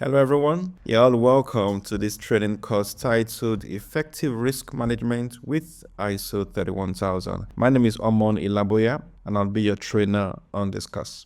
Hello everyone, you're all welcome to this training course titled Effective Risk Management with ISO 31000. My name is Omon Ilaboya and I'll be your trainer on this course.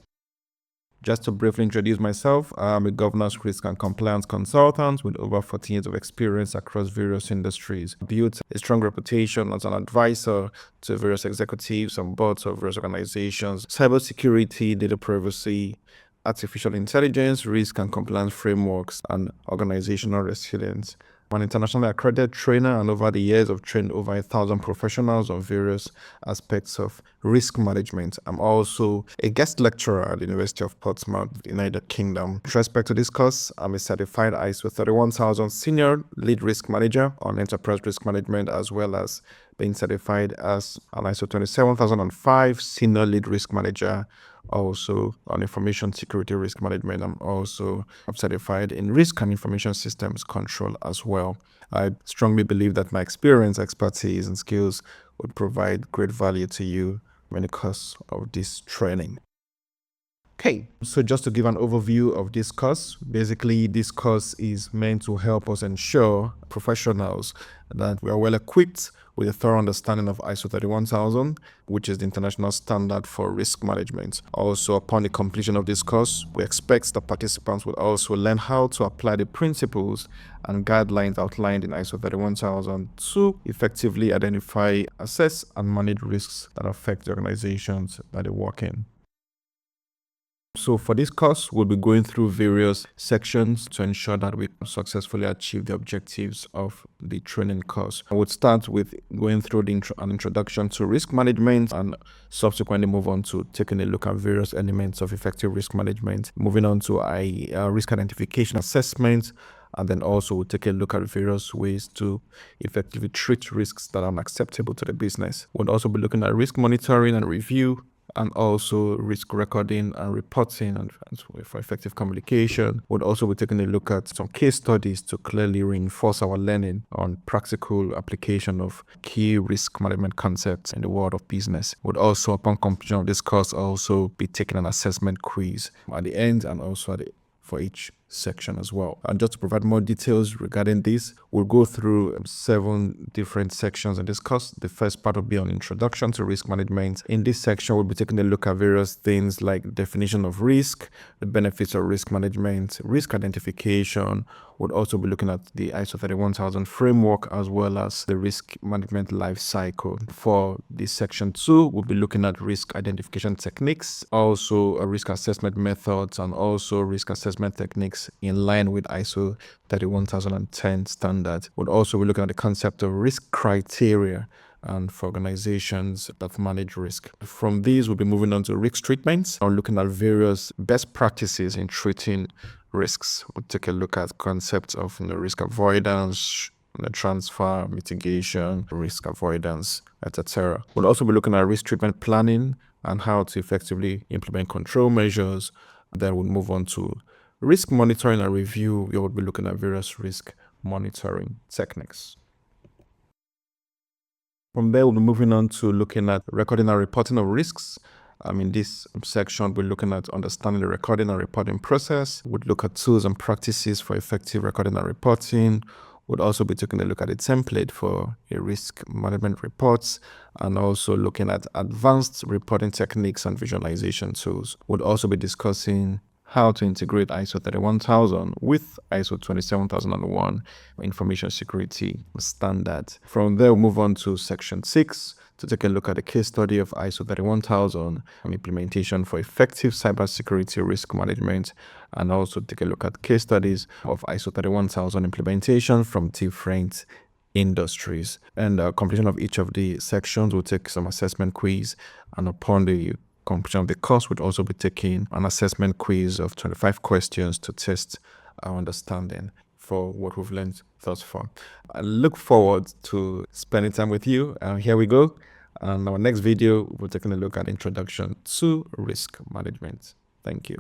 Just to briefly introduce myself, I'm a governance risk and compliance consultant with over 14 years of experience across various industries. I built a strong reputation as an advisor to various executives and boards of various organizations, cybersecurity, data privacy, artificial intelligence, risk and compliance frameworks, and organizational resilience. I'm an internationally accredited trainer, and over the years, I've trained over 1,000 professionals on various aspects of risk management. I'm also a guest lecturer at the University of Portsmouth, United Kingdom. With respect to this course, I'm a certified ISO 31000 Senior Lead Risk Manager on Enterprise Risk Management, as well as being certified as an ISO 27005 Senior Lead Risk Manager, also on Information Security Risk Management. I'm also certified in Risk and Information Systems Control as well. I strongly believe that my experience, expertise, and skills would provide great value to you in the course of this training. Okay, so just to give an overview of this course, basically this course is meant to help us ensure professionals that we are well equipped with a thorough understanding of ISO 31000, which is the international standard for risk management. Also, upon the completion of this course, we expect that participants will also learn how to apply the principles and guidelines outlined in ISO 31000 to effectively identify, assess, and manage risks that affect the organizations that they work in. So for this course, we'll be going through various sections to ensure that we successfully achieve the objectives of the training course. I would start with going through an introduction to risk management and subsequently move on to taking a look at various elements of effective risk management, moving on to a risk identification assessment, and then also we'll take a look at various ways to effectively treat risks that are unacceptable to the business. We'll also be looking at risk monitoring and review, and also risk recording and reporting and for effective communication. We'll also be taking a look at some case studies to clearly reinforce our learning on practical application of key risk management concepts in the world of business. We'll also, upon completion of this course, also be taking an assessment quiz at the end and also for each section as well. And just to provide more details regarding this, we'll go through 7 different sections in this course. The first part will be on introduction to risk management. In this section, we'll be taking a look at various things like definition of risk, the benefits of risk management, risk identification. We'll also be looking at the ISO 31000 framework as well as the risk management life cycle. For this section 2, we'll be looking at risk identification techniques, also risk assessment methods, and also risk assessment techniques in line with ISO 31010 standards. We'll also be looking at the concept of risk criteria and for organizations that manage risk. From these, we'll be moving on to risk treatments and looking at various best practices in treating risks. We'll take a look at concepts of risk avoidance, transfer, mitigation, risk avoidance, etc. We'll also be looking at risk treatment planning and how to effectively implement control measures. Then we'll move on to risk monitoring and review. We will be looking at various risk monitoring techniques. From there, we'll be moving on to looking at recording and reporting of risks. In this section, we're looking at understanding the recording and reporting process. We'll look at tools and practices for effective recording and reporting. We'll also be taking a look at a template for a risk management reports and also looking at advanced reporting techniques and visualization tools. We'll also be discussing how to integrate ISO 31000 with ISO 27001 information security standard. From there, we'll move on to section 6 to take a look at a case study of ISO 31000 and implementation for effective cybersecurity risk management, and also take a look at case studies of ISO 31000 implementation from different industries. And completion of each of the sections will take some assessment quiz, and upon the completion of the course, we'll also be taking an assessment quiz of 25 questions to test our understanding for what we've learned thus far. I look forward to spending time with you. Here we go. And our next video, we're taking a look at introduction to risk management. Thank you.